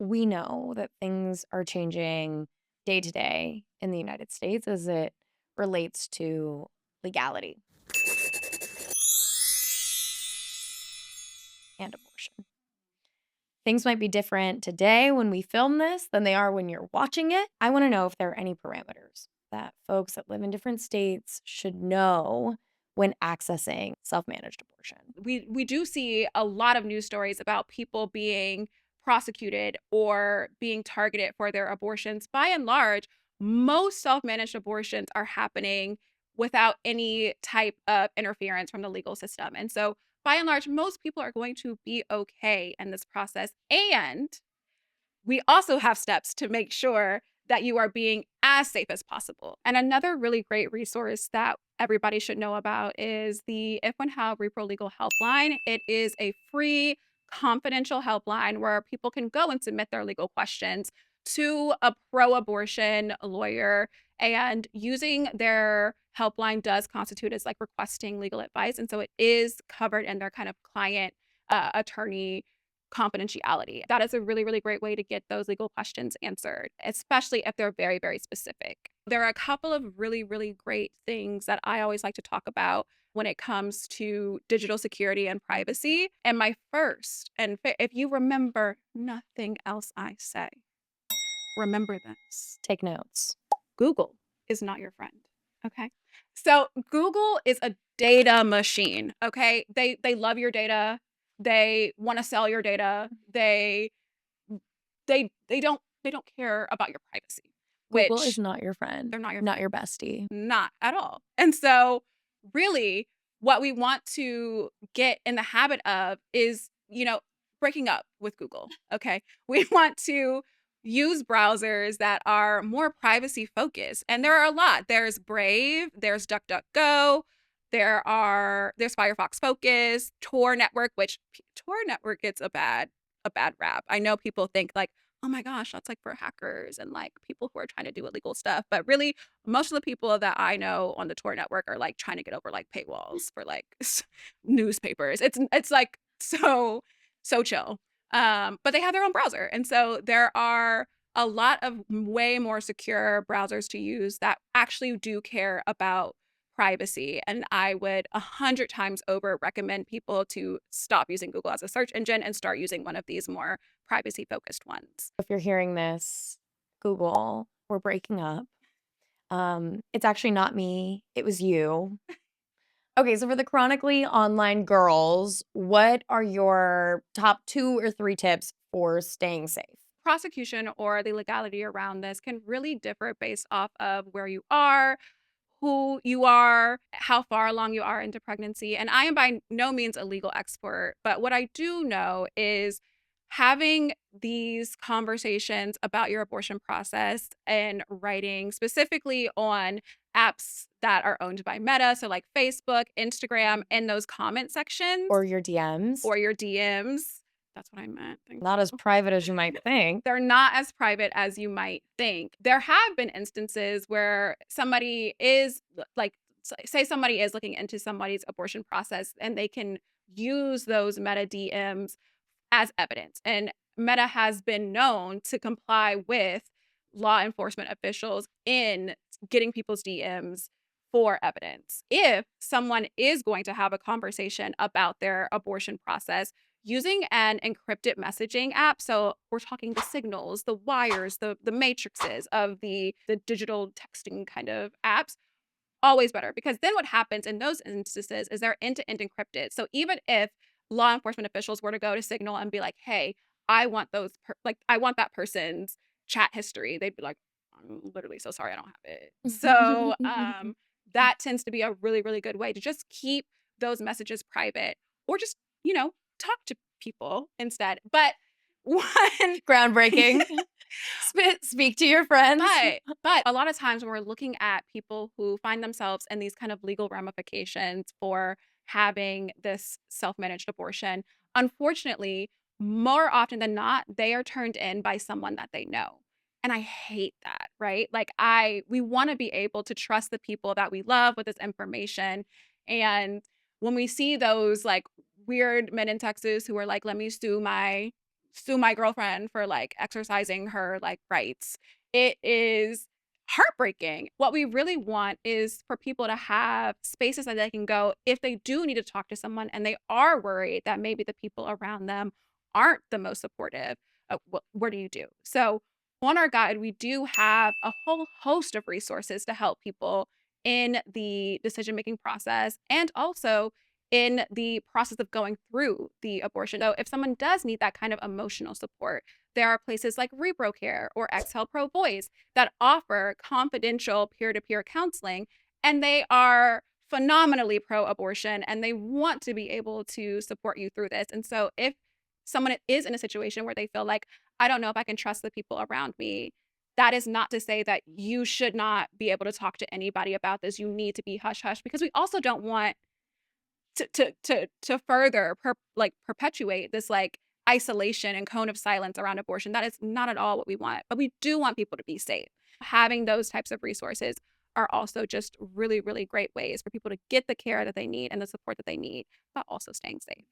we know that things are changing day to day in the United States as it relates to legality and abortion. Things might be different today when we film this than they are when you're watching it. I want to know if there are any parameters that folks that live in different states should know when accessing self-managed abortion. We do see a lot of news stories about people being prosecuted or being targeted for their abortions. By and large, most self-managed abortions are happening without any type of interference from the legal system. And so by and large, most people are going to be okay in this process. And we also have steps to make sure that you are being as safe as possible. And another really great resource that everybody should know about is the If When How Repro Legal Helpline. It is a free, confidential helpline where people can go and submit their legal questions to a pro-abortion lawyer. And using their helpline does constitute as like requesting legal advice. And so it is covered in their kind of client attorney confidentiality. That is a really, really great way to get those legal questions answered, especially if they're very, very specific. There are a couple of really, really great things that I always like to talk about when it comes to digital security and privacy. And my first, and if you remember nothing else I say, remember this. Take notes. Google is not your friend. Okay. So Google is a data machine. Okay. They love your data. They want to sell your data. They don't care about your privacy, Google which is not your friend. they're not your Not friend. your bestie. Not at all. And so really what we want to get in the habit of is, breaking up with Google. Okay. We want to use browsers that are more privacy focused. And there are a lot. There's Brave, there's DuckDuckGo, there's Firefox Focus, Tor Network, which Tor Network gets a bad rap. I know people think like, oh my gosh, that's like for hackers and like people who are trying to do illegal stuff. But really, most of the people that I know on the Tor network are like trying to get over like paywalls for like newspapers. It's like so chill. But they have their own browser. And so there are a lot of way more secure browsers to use that actually do care about privacy. And I would 100 times over recommend people to stop using Google as a search engine and start using one of these more privacy focused ones. If you're hearing this, Google, we're breaking up. It's actually not me. It was you. Okay, so for the chronically online girls, what are your top 2 or 3 tips for staying safe? Prosecution or the legality around this can really differ based off of where you are, who you are, how far along you are into pregnancy. And I am by no means a legal expert, but what I do know is having these conversations about your abortion process and writing specifically on apps that are owned by Meta, so like Facebook, Instagram, in those comment sections Or your DMs? or your DMs. That's what I meant. Thank Not you. as private as you might think. They're not as private as you might think. There have been instances where somebody is like, say somebody is looking into somebody's abortion process and they can use those Meta DMs as evidence. And Meta has been known to comply with law enforcement officials in getting people's DMs for evidence. If someone is going to have a conversation about their abortion process, using an encrypted messaging app, so we're talking the signals, the wires, the matrices of the digital texting kind of apps, always better, because then what happens in those instances is they're end-to-end encrypted. So even if law enforcement officials were to go to Signal and be like, hey, I want I want that person's chat history, they'd be like, I'm literally so sorry, I don't have it. So that tends to be a really, really good way to just keep those messages private, or just, talk to people instead. But one Groundbreaking. Speak to your friends. But a lot of times when we're looking at people who find themselves in these kind of legal ramifications for having this self-managed abortion, unfortunately, more often than not, they are turned in by someone that they know. And I hate that, right? Like we want to be able to trust the people that we love with this information. And when we see those like weird men in Texas who are like, let me sue my sue my girlfriend for like exercising her like rights. It is heartbreaking. What we really want is for people to have spaces that they can go if they do need to talk to someone and they are worried that maybe the people around them aren't the most supportive. What do you do? So, on our guide, we do have a whole host of resources to help people in the decision making process and also in the process of going through the abortion. So, if someone does need that kind of emotional support, there are places like Repro Care or Exhale Pro Voice that offer confidential peer to peer counseling, and they are phenomenally pro abortion and they want to be able to support you through this. And so, if someone is in a situation where they feel like, I don't know if I can trust the people around me, that is not to say that you should not be able to talk to anybody about this. You need to be hush hush because we also don't want to further like perpetuate this like isolation and cone of silence around abortion. That is not at all what we want, but we do want people to be safe. Having those types of resources are also just really, really great ways for people to get the care that they need and the support that they need, but also staying safe.